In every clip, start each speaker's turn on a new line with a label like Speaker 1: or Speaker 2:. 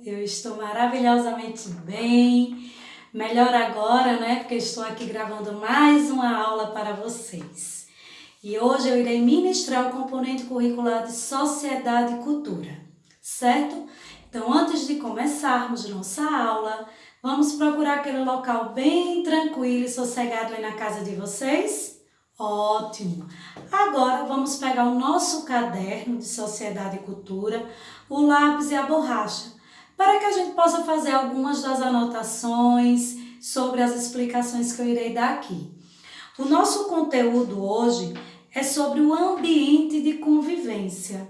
Speaker 1: Eu estou maravilhosamente bem, melhor agora, né? Porque estou aqui gravando mais uma aula para vocês. E hoje eu irei ministrar o componente curricular de Sociedade e Cultura, certo? Então, antes de começarmos nossa aula, vamos procurar aquele local bem tranquilo e sossegado aí na casa de vocês? Ótimo! Agora vamos pegar o nosso caderno de Sociedade e Cultura, o lápis e a borracha, para que a gente possa fazer algumas das anotações sobre as explicações que eu irei dar aqui. O nosso conteúdo hoje é sobre o ambiente de convivência.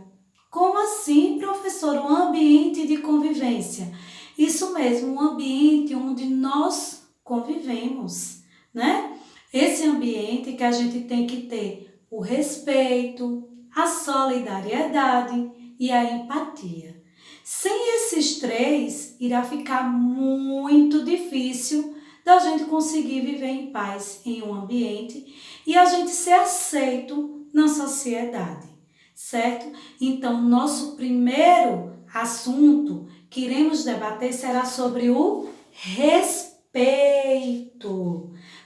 Speaker 1: Como assim, professor, um ambiente de convivência? Isso mesmo, um ambiente onde nós convivemos, né? Esse ambiente que a gente tem que ter o respeito, a solidariedade e a empatia. Sem esses três, irá ficar muito difícil da gente conseguir viver em paz em um ambiente e a gente ser aceito na sociedade, certo? Então, nosso primeiro assunto que iremos debater será sobre o respeito.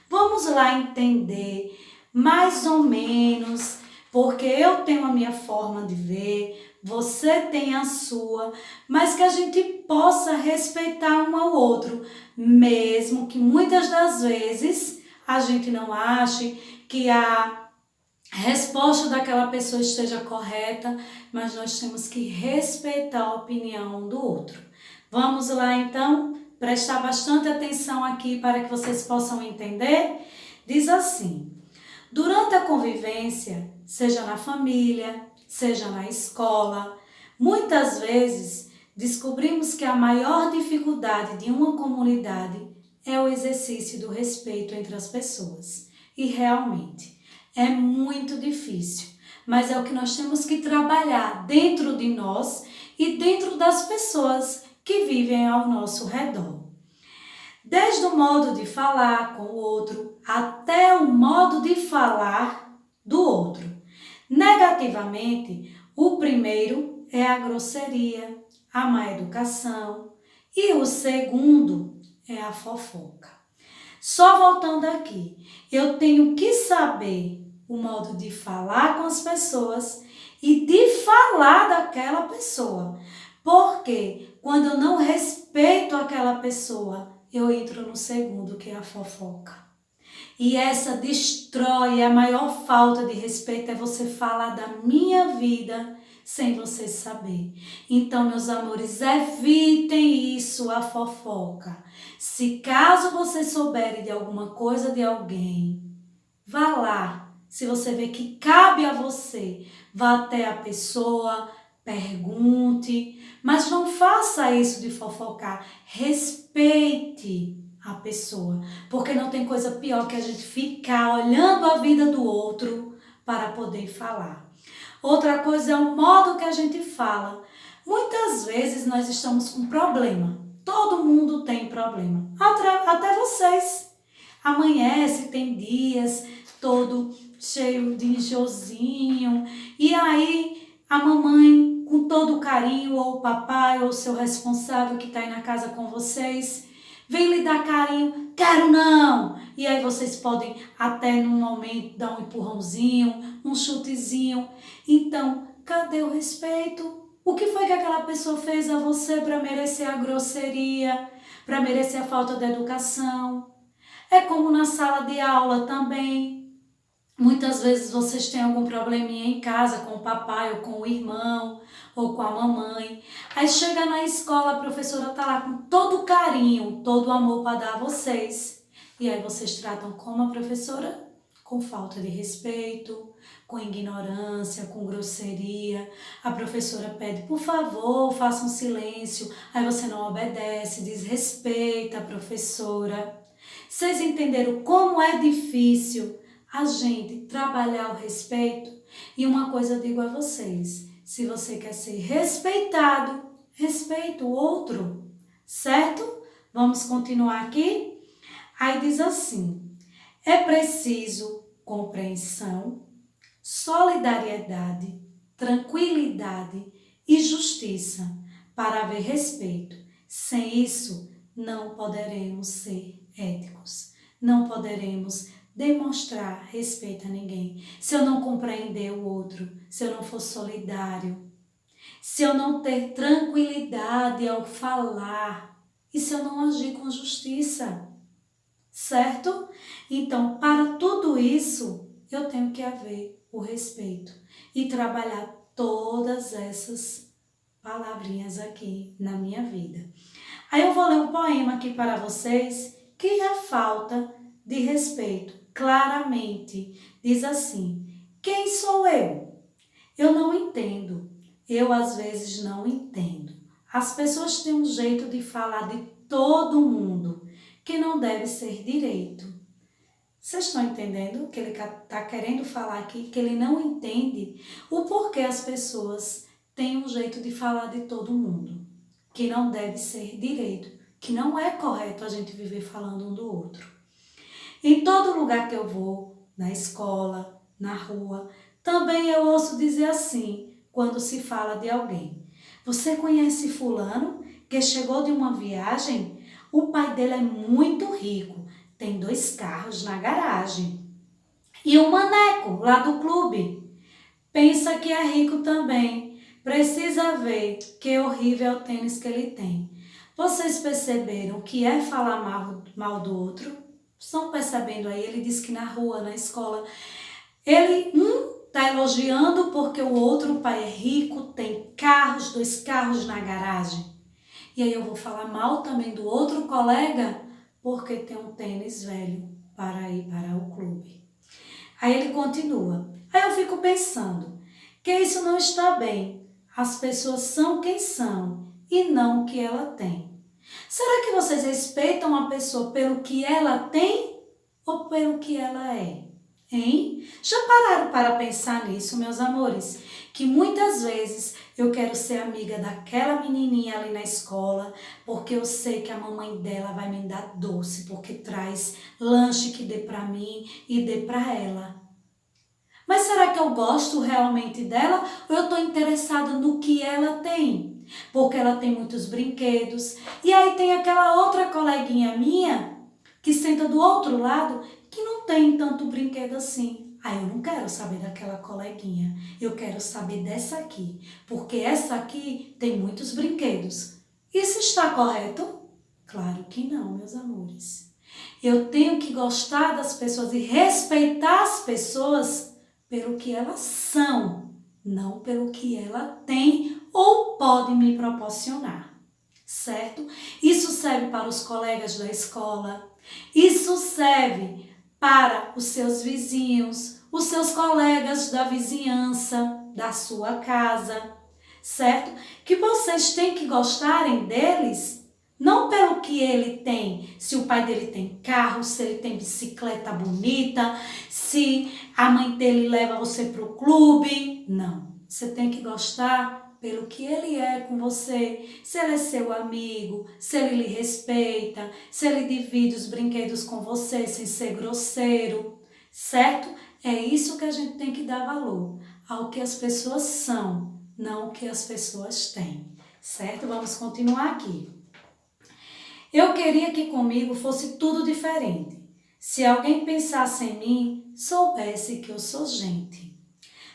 Speaker 1: Vamos lá entender mais ou menos, porque eu tenho a minha forma de ver, você tem a sua, mas que a gente possa respeitar um ao outro, mesmo que muitas das vezes a gente não ache que a resposta daquela pessoa esteja correta, mas nós temos que respeitar a opinião do outro. Vamos lá então, prestar bastante atenção aqui para que vocês possam entender? Diz assim: durante a convivência, seja na família, seja na escola, muitas vezes descobrimos que a maior dificuldade de uma comunidade é o exercício do respeito entre as pessoas. E realmente é muito difícil, mas é o que nós temos que trabalhar dentro de nós e dentro das pessoas que vivem ao nosso redor. Desde o modo de falar com o outro até o modo de falar do outro. Negativamente, o primeiro é a grosseria, a má educação e o segundo é a fofoca. Só voltando aqui, eu tenho que saber o modo de falar com as pessoas e de falar daquela pessoa. Porque quando eu não respeito aquela pessoa, eu entro no segundo, que é a fofoca. E essa destrói, a maior falta de respeito é você falar da minha vida sem você saber. Então, meus amores, evitem isso, a fofoca. Se caso você souber de alguma coisa de alguém, vá lá. Se você vê que cabe a você, vá até a pessoa, pergunte, mas não faça isso de fofocar. Respeite a pessoa, porque não tem coisa pior que a gente ficar olhando a vida do outro para poder falar. Outra coisa é o modo que a gente fala. Muitas vezes nós estamos com problema. Todo mundo tem problema, até vocês. Amanhece, tem dias todo cheio de enjoozinho, e aí a mamãe, com todo o carinho, ou o papai, ou o seu responsável que está aí na casa com vocês, vem lhe dar carinho, quero não! E aí vocês podem até num momento dar um empurrãozinho, um chutezinho. Então, cadê o respeito? O que foi que aquela pessoa fez a você para merecer a grosseria, para merecer a falta de educação? É como na sala de aula também. Muitas vezes vocês têm algum probleminha em casa com o papai ou com o irmão ou com a mamãe. Aí chega na escola, a professora está lá com todo o carinho, todo o amor para dar a vocês. E aí vocês tratam como a professora? Com falta de respeito, com ignorância, com grosseria. A professora pede, por favor, faça um silêncio. Aí você não obedece, desrespeita a professora. Vocês entenderam como é difícil a gente trabalhar o respeito? E uma coisa eu digo a vocês, se você quer ser respeitado, respeita o outro, certo? Vamos continuar aqui? Aí diz assim: é preciso compreensão, solidariedade, tranquilidade e justiça para haver respeito Sem isso, não poderemos ser éticos. Não poderemos demonstrar respeito a ninguém. Se eu não compreender o outro, se eu não for solidário, se eu não ter tranquilidade ao falar e se eu não agir com justiça, certo? Então, para tudo isso, eu tenho que haver o respeito e trabalhar todas essas palavrinhas aqui na minha vida. Aí eu vou ler um poema aqui para vocês que é a falta de respeito. Claramente diz assim: quem sou eu? Eu não entendo. Eu às vezes não entendo. As pessoas têm um jeito de falar de todo mundo que não deve ser direito. Vocês estão entendendo o que ele está querendo falar aqui? Que ele não entende o porquê as pessoas têm um jeito de falar de todo mundo que não deve ser direito, que não é correto a gente viver falando um do outro. Em todo lugar que eu vou, na escola, na rua, também eu ouço dizer assim, quando se fala de alguém: você conhece fulano que chegou de uma viagem? O pai dele é muito rico, tem 2 carros na garagem. E o maneco lá do clube pensa que é rico também. Precisa ver que horrível é o tênis que ele tem. Vocês perceberam o que é falar mal do outro? Estão percebendo aí? Ele diz que na rua, na escola, ele está elogiando porque o outro pai é rico, tem carros, 2 carros na garagem. E aí eu vou falar mal também do outro colega porque tem um tênis velho para ir para o clube. Aí ele continua. Aí eu fico pensando que isso não está bem. As pessoas são quem são e não o que ela tem. Será que vocês respeitam a pessoa pelo que ela tem ou pelo que ela é? Hein? Já pararam para pensar nisso, meus amores? Que muitas vezes eu quero ser amiga daquela menininha ali na escola, porque eu sei que a mamãe dela vai me dar doce, porque traz lanche que dê para mim e dê para ela. Mas será que eu gosto realmente dela ou eu estou interessada no que ela tem? Porque ela tem muitos brinquedos. E aí tem aquela outra coleguinha minha que senta do outro lado que não tem tanto brinquedo assim. Aí eu não quero saber daquela coleguinha. Eu quero saber dessa aqui. Porque essa aqui tem muitos brinquedos. Isso está correto? Claro que não, meus amores. Eu tenho que gostar das pessoas e respeitar as pessoas pelo que elas são, não pelo que ela tem ou pode me proporcionar, certo? Isso serve para os colegas da escola, isso serve para os seus vizinhos, os seus colegas da vizinhança, da sua casa, certo? Que vocês têm que gostarem deles, não pelo que ele tem, se o pai dele tem carro, se ele tem bicicleta bonita, se a mãe dele leva você para o clube. Não, você tem que gostar pelo que ele é com você, se ele é seu amigo, se ele lhe respeita, se ele divide os brinquedos com você sem ser grosseiro, certo? É isso que a gente tem que dar valor, ao que as pessoas são, não ao que as pessoas têm, certo? Vamos continuar aqui. Eu queria que comigo fosse tudo diferente. Se alguém pensasse em mim, soubesse que eu sou gente.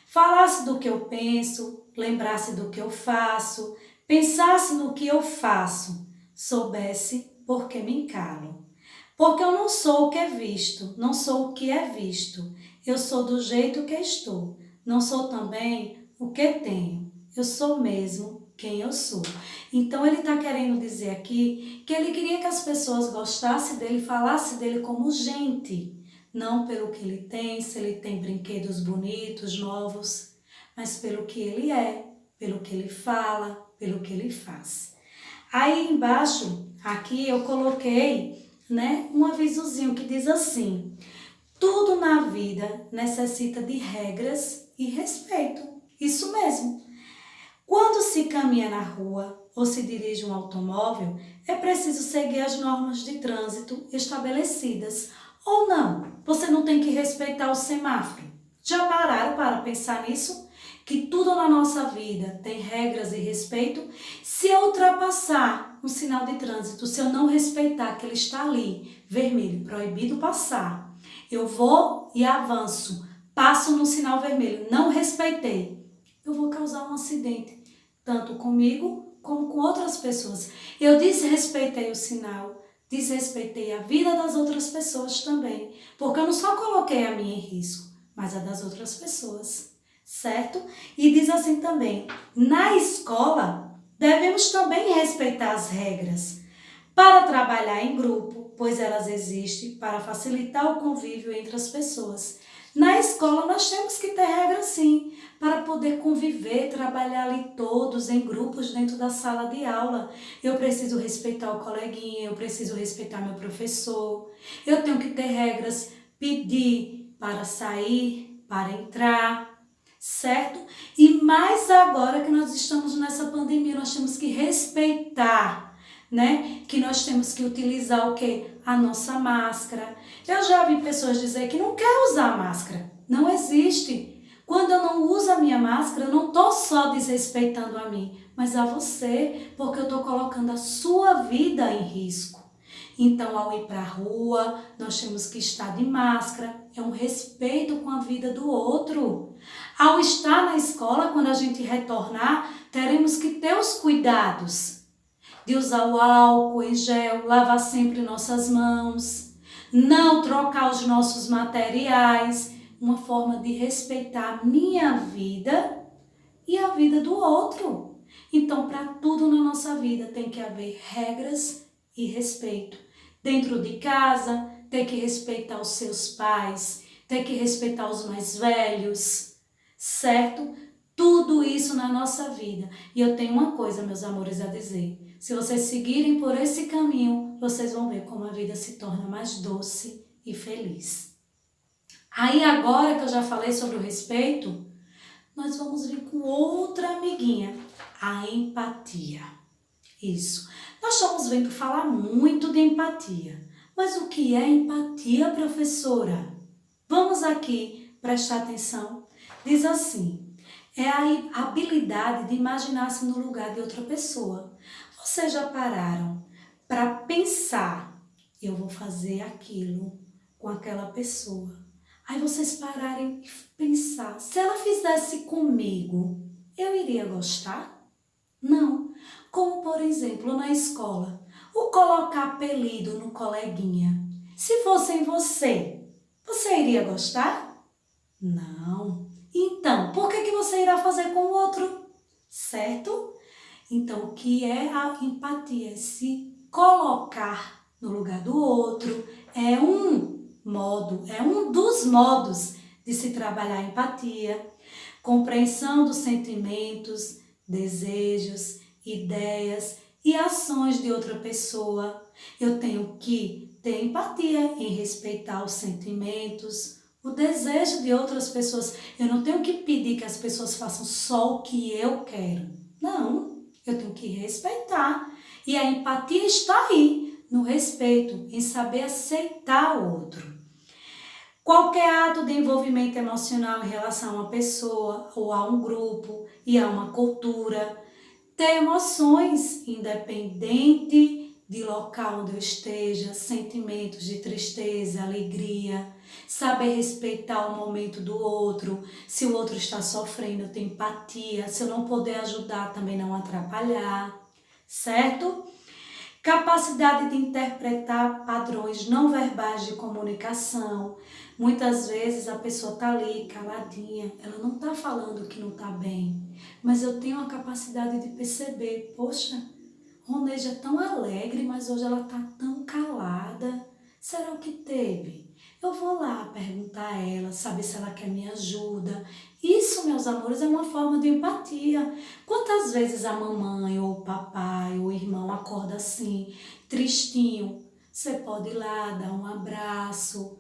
Speaker 1: Falasse do que eu penso, lembrasse do que eu faço, pensasse no que eu faço, soubesse por que me encalo. Porque eu não sou o que é visto, não sou o que é visto. Eu sou do jeito que estou, não sou também o que tenho. Eu sou mesmo quem eu sou. Então ele está querendo dizer aqui que ele queria que as pessoas gostassem dele, falassem dele como gente, não pelo que ele tem, se ele tem brinquedos bonitos, novos, mas pelo que ele é, pelo que ele fala, pelo que ele faz. Aí embaixo, aqui eu coloquei, um avisozinho que diz assim: tudo na vida necessita de regras e respeito. Isso mesmo. Quando se caminha na rua ou se dirige um automóvel, é preciso seguir as normas de trânsito estabelecidas. Ou não, você não tem que respeitar o semáforo. Já pararam para pensar nisso? que tudo na nossa vida tem regras e respeito. Se eu ultrapassar um sinal de trânsito, se eu não respeitar que ele está ali, vermelho, proibido passar, eu vou e avanço, passo no sinal vermelho, não respeitei, eu vou causar um acidente, tanto comigo como com outras pessoas. Eu desrespeitei o sinal, desrespeitei a vida das outras pessoas também, porque eu não só coloquei a minha em risco, mas a das outras pessoas, certo? E diz assim também, na escola devemos também respeitar as regras para trabalhar em grupo, pois elas existem para facilitar o convívio entre as pessoas. Na escola nós temos que ter regras sim, para poder conviver, trabalhar ali todos em grupos dentro da sala de aula. Eu preciso respeitar o coleguinha, eu preciso respeitar meu professor, eu tenho que ter regras, pedir para sair, para entrar, certo? E mais agora que nós estamos nessa pandemia, nós temos que respeitar, né? Que nós temos que utilizar o quê? A nossa máscara. Eu já vi pessoas dizer que não quer usar máscara. Não existe. Quando eu não uso a minha máscara, eu não estou só desrespeitando a mim, mas a você, porque eu estou colocando a sua vida em risco. Então, ao ir para a rua, nós temos que estar de máscara, é um respeito com a vida do outro. Ao estar na escola, quando a gente retornar, teremos que ter os cuidados de usar o álcool em gel, lavar sempre nossas mãos, não trocar os nossos materiais, uma forma de respeitar a minha vida e a vida do outro. Então, para tudo na nossa vida tem que haver regras e respeito. Dentro de casa, tem que respeitar os seus pais, tem que respeitar os mais velhos, certo? Tudo isso na nossa vida. E eu tenho uma coisa, meus amores, a dizer. Se vocês seguirem por esse caminho, vocês vão ver como a vida se torna mais doce e feliz. Aí agora que eu já falei sobre o respeito, nós vamos vir com outra amiguinha, a empatia. Isso. Nós estamos vendo falar muito de empatia. Mas o que é empatia, professora? Vamos aqui prestar atenção. Diz assim, é a habilidade de imaginar-se no lugar de outra pessoa. Vocês já pararam para pensar, eu vou fazer aquilo com aquela pessoa. Aí vocês pararem e pensar, se ela fizesse comigo, eu iria gostar? Não. Como, por exemplo, na escola, o colocar apelido no coleguinha. Se fosse em você, você iria gostar? Não. Então, por que você irá fazer com o outro? Certo? Então, o que é a empatia? É se colocar no lugar do outro. É um dos modos de se trabalhar a empatia. Compreensão dos sentimentos, desejos, ideias e ações de outra pessoa. Eu tenho que ter empatia em respeitar os sentimentos, o desejo de outras pessoas. Eu não tenho que pedir que as pessoas façam só o que eu quero. Não, eu tenho que respeitar. E a empatia está aí, no respeito, em saber aceitar o outro. Qualquer ato de envolvimento emocional em relação a uma pessoa ou a um grupo e a uma cultura, ter emoções independente de local onde eu esteja, sentimentos de tristeza, alegria, saber respeitar o momento do outro, se o outro está sofrendo, eu tenho empatia, se eu não puder ajudar, também não atrapalhar, certo? Capacidade de interpretar padrões não verbais de comunicação. Muitas vezes a pessoa está ali, caladinha, ela não está falando que não está bem, mas eu tenho a capacidade de perceber, poxa, Roneja é tão alegre, mas hoje ela está tão calada. Será o que teve? Eu vou lá perguntar a ela, saber se ela quer me ajuda. Isso, meus amores, é uma forma de empatia. Quantas vezes a mamãe, ou o papai, ou o irmão acorda assim, tristinho? Você pode ir lá, dar um abraço,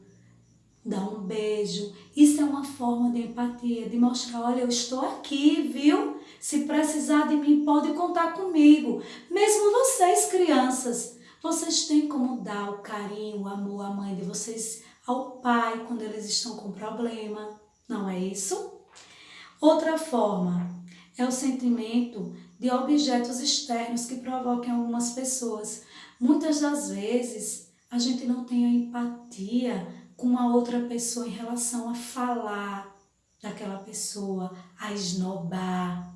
Speaker 1: dar um beijo. Isso é uma forma de empatia, de mostrar, olha, eu estou aqui, viu? Se precisar de mim, pode contar comigo. Mesmo vocês, crianças, vocês têm como dar o carinho, o amor à mãe de vocês, ao pai, quando eles estão com problema. Não é isso? Outra forma é o sentimento de objetos externos que provocam em algumas pessoas. Muitas das vezes a gente não tem a empatia com a outra pessoa em relação a falar daquela pessoa, a esnobar,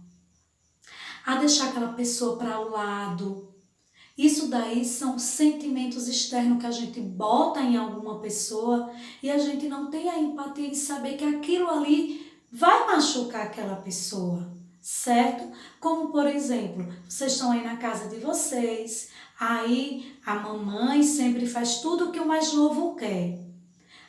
Speaker 1: a deixar aquela pessoa para o lado. Isso daí são sentimentos externos que a gente bota em alguma pessoa e a gente não tem a empatia em saber que aquilo ali vai machucar aquela pessoa, certo? Como, por exemplo, vocês estão aí na casa de vocês, aí a mamãe sempre faz tudo o que o mais novo quer.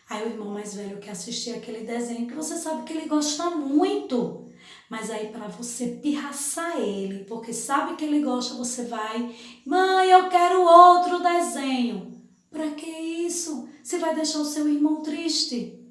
Speaker 1: Aí o irmão mais velho quer assistir aquele desenho que você sabe que ele gosta muito. Mas aí para você pirraçar ele, porque sabe que ele gosta, você vai, mãe, eu quero outro desenho. Para que isso? Você vai deixar o seu irmão triste.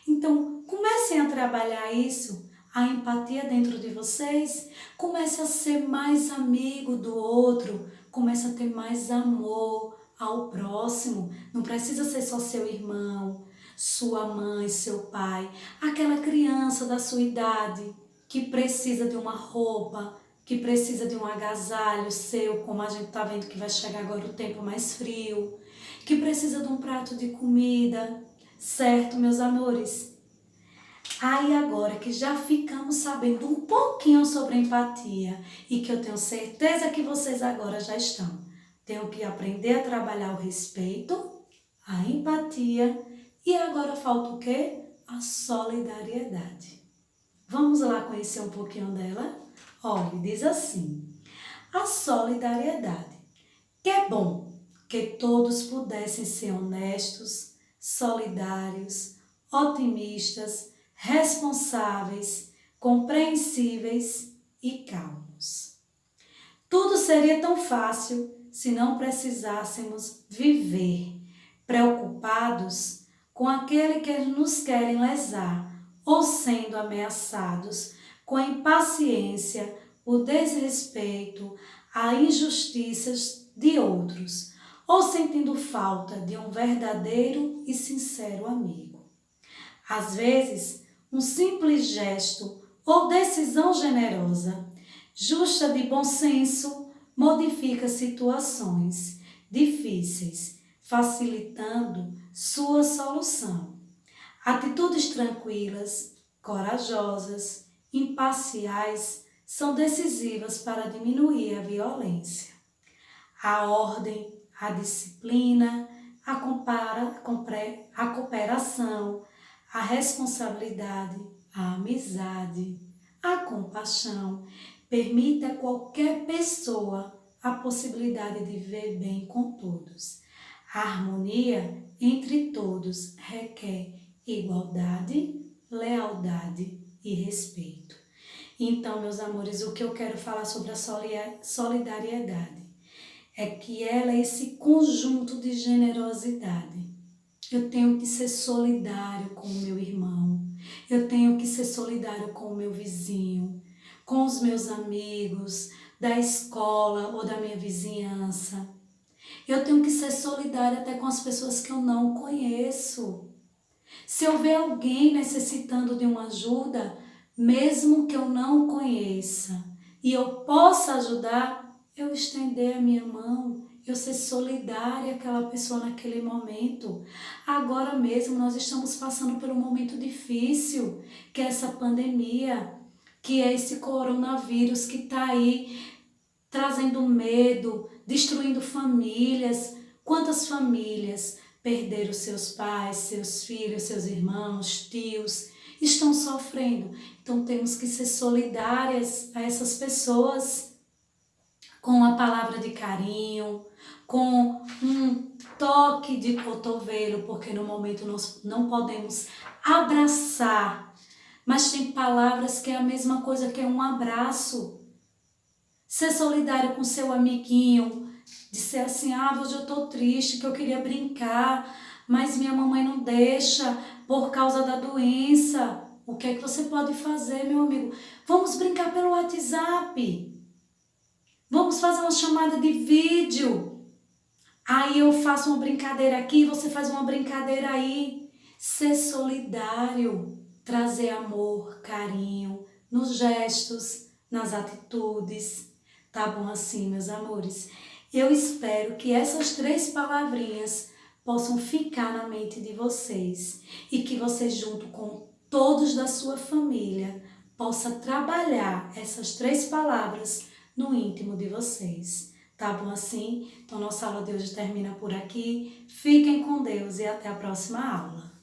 Speaker 1: Então, comecem a trabalhar isso, a empatia dentro de vocês. Comece a ser mais amigo do outro, comece a ter mais amor ao próximo. Não precisa ser só seu irmão, sua mãe, seu pai, aquela criança da sua idade que precisa de uma roupa, que precisa de um agasalho seu, como a gente está vendo que vai chegar agora o tempo mais frio, que precisa de um prato de comida, certo, meus amores? Aí agora que já ficamos sabendo um pouquinho sobre empatia e que eu tenho certeza que vocês agora já estão, tenho que aprender a trabalhar o respeito, a empatia e agora falta o quê? A solidariedade. Vamos lá conhecer um pouquinho dela? Olha, diz assim, a solidariedade, que é bom que todos pudessem ser honestos, solidários, otimistas, responsáveis, compreensíveis e calmos. Tudo seria tão fácil se não precisássemos viver preocupados com aquele que nos querem lesar ou sendo ameaçados com a impaciência, o desrespeito, as injustiças de outros, ou sentindo falta de um verdadeiro e sincero amigo. Às vezes, um simples gesto ou decisão generosa, justa de bom senso, modifica situações difíceis, facilitando sua solução. Atitudes tranquilas, corajosas, imparciais são decisivas para diminuir a violência. A ordem, a disciplina, a cooperação, a responsabilidade, a amizade, a compaixão permite a qualquer pessoa a possibilidade de viver bem com todos. A harmonia entre todos requer igualdade, lealdade e respeito. Então, meus amores, o que eu quero falar sobre a solidariedade é que ela é esse conjunto de generosidade. Eu tenho que ser solidário com o meu irmão, eu tenho que ser solidário com o meu vizinho, com os meus amigos da escola ou da minha vizinhança. Eu tenho que ser solidária até com as pessoas que eu não conheço. Se eu ver alguém necessitando de uma ajuda, mesmo que eu não conheça, e eu possa ajudar, eu estender a minha mão, eu ser solidária àquela pessoa naquele momento. Agora mesmo nós estamos passando por um momento difícil, que é essa pandemia, que é esse coronavírus que está aí trazendo medo, destruindo famílias. Quantas famílias perderam seus pais, seus filhos, seus irmãos, tios, estão sofrendo. Então temos que ser solidárias a essas pessoas com a palavra de carinho, com um toque de cotovelo, porque no momento nós não podemos abraçar, mas tem palavras que é a mesma coisa que um abraço. Ser solidário com seu amiguinho, dizer assim, hoje eu estou triste, que eu queria brincar, mas minha mamãe não deixa por causa da doença. O que é que você pode fazer, meu amigo? Vamos brincar pelo WhatsApp. Vamos fazer uma chamada de vídeo. Aí eu faço uma brincadeira aqui, você faz uma brincadeira aí. Ser solidário, trazer amor, carinho, nos gestos, nas atitudes. Tá bom assim, meus amores? Eu espero que essas 3 palavrinhas possam ficar na mente de vocês e que vocês, junto com todos da sua família, possam trabalhar essas 3 palavras no íntimo de vocês. Tá bom assim? Então, nossa aula de hoje termina por aqui. Fiquem com Deus e até a próxima aula.